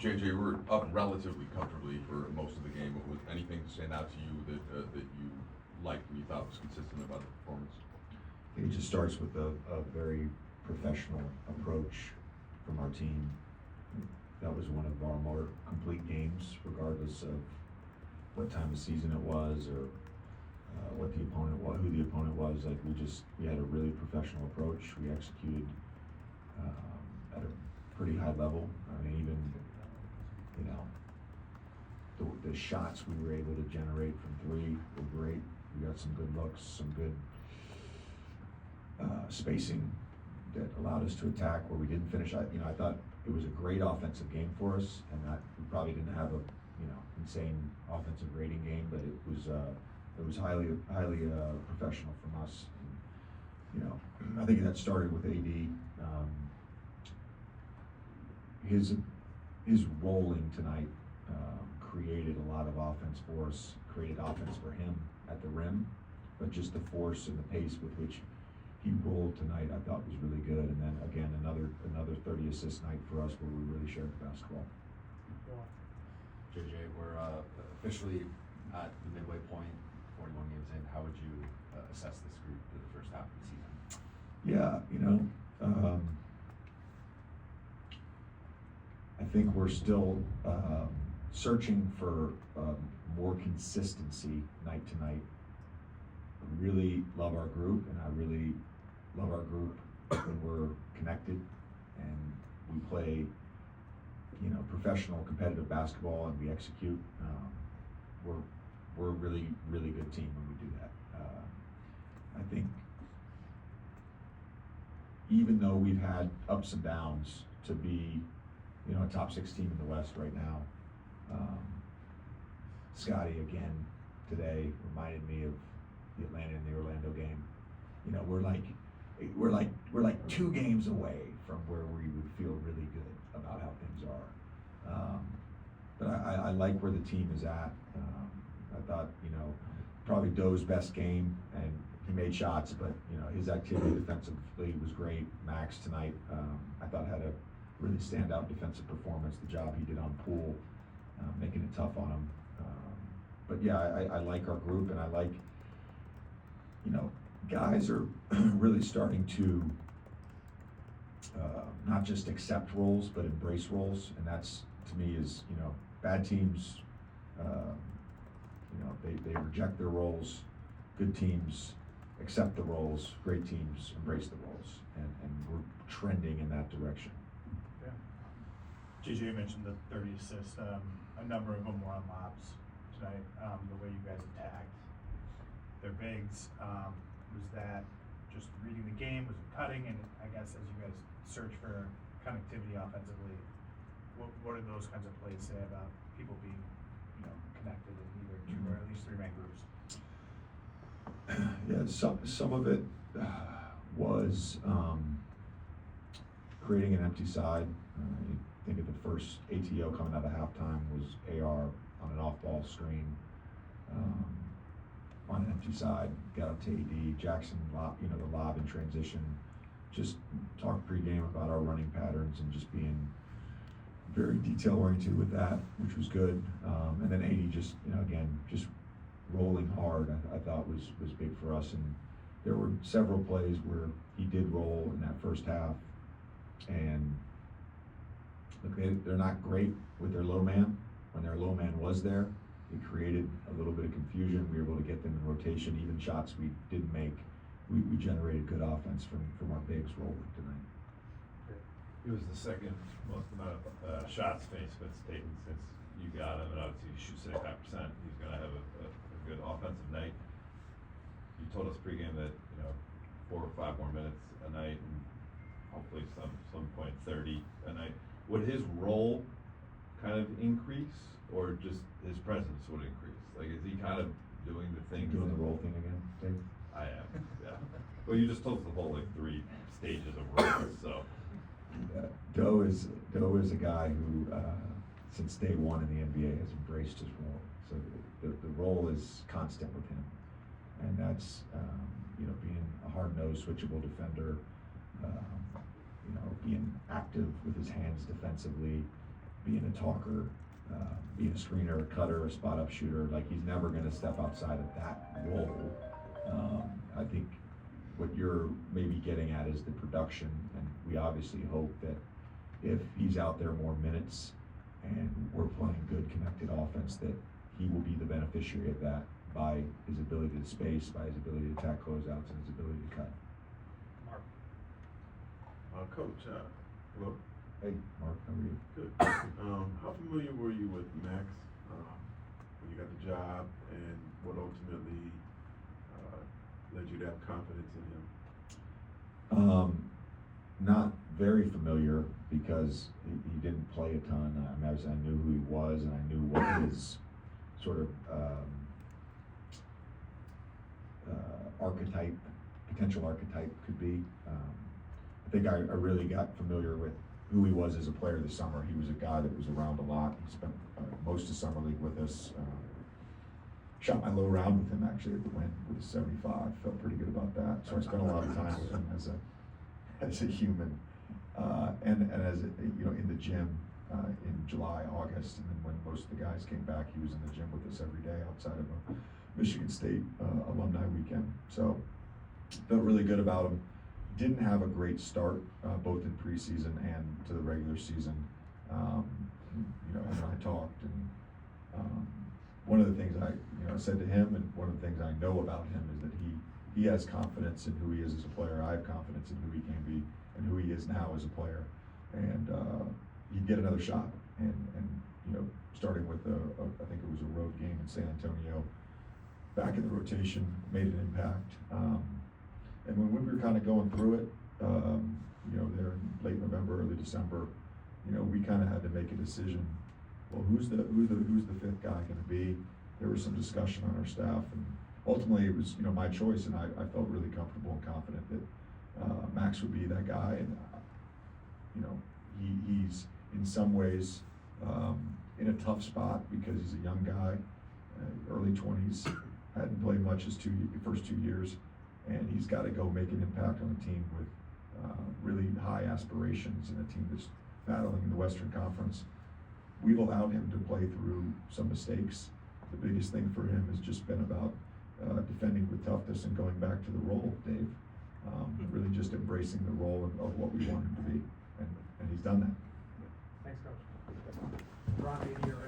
JJ, we're up relatively comfortably for most of the game. Was anything stand out to you that you liked and you thought was consistent about the performance? I think it just starts with a very professional approach from our team. That was one of our more complete games, regardless of what time of season it was or what the opponent was, who the opponent was. Like we had a really professional approach. We executed at a pretty high level. I mean, even the shots we were able to generate from three were great. We got some good looks, some good spacing that allowed us to attack where we didn't finish. I thought it was a great offensive game for us, and that we probably didn't have a insane offensive rating game, but it was highly professional from us. And, I think that started with AD. His rolling tonight created a lot of offense for us, created offense for him at the rim, but just the force and the pace with which he rolled tonight I thought was really good. And then again, another 30 assist night for us where we really shared the basketball. JJ, we're officially at the midway point, 41 games in. How would you assess this group for the first half of the season? Yeah, I think we're still searching for more consistency night to night. I really love our group, and I really love our group when we're connected and we play, professional competitive basketball and we execute. We're a really, really good team when we do that. I think even though we've had ups and downs to be, a top 6 team in the West right now, Scotty again today reminded me of the Atlanta and the Orlando game. We're like 2 games away from where we would feel really good about how things are. But I like where the team is at. I thought, probably Doe's best game, and he made shots, but his activity defensively was great. Max tonight, I thought had a really standout defensive performance. The job he did on Poole, making it tough on him. But yeah, I like our group, and I like, guys are really starting to not just accept roles, but embrace roles, and that's, to me, is, bad teams, they reject their roles. Good teams accept the roles. Great teams embrace the roles, and we're trending in that direction. Yeah. JJ mentioned the 30 assists. A number of them were on lobs tonight. The way you guys attacked their bigs, was that just reading the game? Was it cutting? And I guess as you guys search for connectivity offensively, what are those kinds of plays say about people being, connected in either 2 or at least 3-man groups? Yeah, some of it was creating an empty side. You think of the first ATO coming out of halftime was AR on an off-ball screen on an empty side. Got up to AD. Jackson, the lob in transition. Just talked pregame about our running patterns and just being very detail-oriented with that, which was good. And then AD just, again, just rolling hard, I thought was big for us. And there were several plays where he did roll in that first half. And look, they're not great with their low man. When their low man was there, it created a little bit of confusion. We were able to get them in rotation. Even shots we didn't make, we generated good offense from our bigs rolling tonight. He was the second most amount of shots faced with Staten since you got him, and obviously he shoots 75%. He's going to have a good offensive night. You told us pregame that 4 or 5 more minutes a night, and hopefully some point 30 a night. Would his role kind of increase, or just his presence would increase? Like, is he kind of doing the thing? Doing the role thing again, Dave? I am, yeah. Well, you just told us the whole 3 stages of roles, so. Doe is a guy who, since day one in the NBA, has embraced his role. So the role is constant with him, and that's being a hard-nosed, switchable defender, being active with his hands defensively, being a talker, being a screener, a cutter, a spot up shooter. Like, he's never gonna step outside of that role. I think what you're maybe getting at is the production, and we obviously hope that if he's out there more minutes and we're playing good connected offense, that he will be the beneficiary of that by his ability to space, by his ability to attack closeouts, and his ability to cut. Mark. Coach, hello. Hey, Mark, how are you? Good. How familiar were you with Max when you got the job, and what ultimately led you to have confidence in him? Not very familiar because he didn't play a ton. I mean, I knew who he was, and I knew what his sort of archetype, potential archetype could be. I think I really got familiar with who he was as a player this summer. He was a guy that was around a lot. He spent most of summer league with us. Shot my low round with him actually at the win with a 75. Felt pretty good about that. So I spent a lot of time with him as a human, and as in the gym in July, August, and then when most of the guys came back, he was in the gym with us every day outside of a Michigan State alumni weekend. So felt really good about him. Didn't have a great start both in preseason and to the regular season. Him and I talked, and one of the things I said to him, and one of the things I know about him is that he has confidence in who he is as a player. I have confidence in who he can be and who he is now as a player. And he'd get another shot. And starting with I think it was a road game in San Antonio, back in the rotation, made an impact. And when we were kind of going through it, there in late November, early December, we kind of had to make a decision. Well, who's the fifth guy going to be? There was some discussion on our staff, and ultimately it was my choice, and I felt really comfortable and confident that Max would be that guy. And he's in some ways in a tough spot because he's a young guy, early 20s, hadn't played much his first 2 years, and he's got to go make an impact on a team with really high aspirations and a team that's battling in the Western Conference. We've allowed him to play through some mistakes. The biggest thing for him has just been about defending with toughness and going back to the role, Dave. Really just embracing the role of what we want him to be, and he's done that. Thanks, Coach. Ron, maybe you're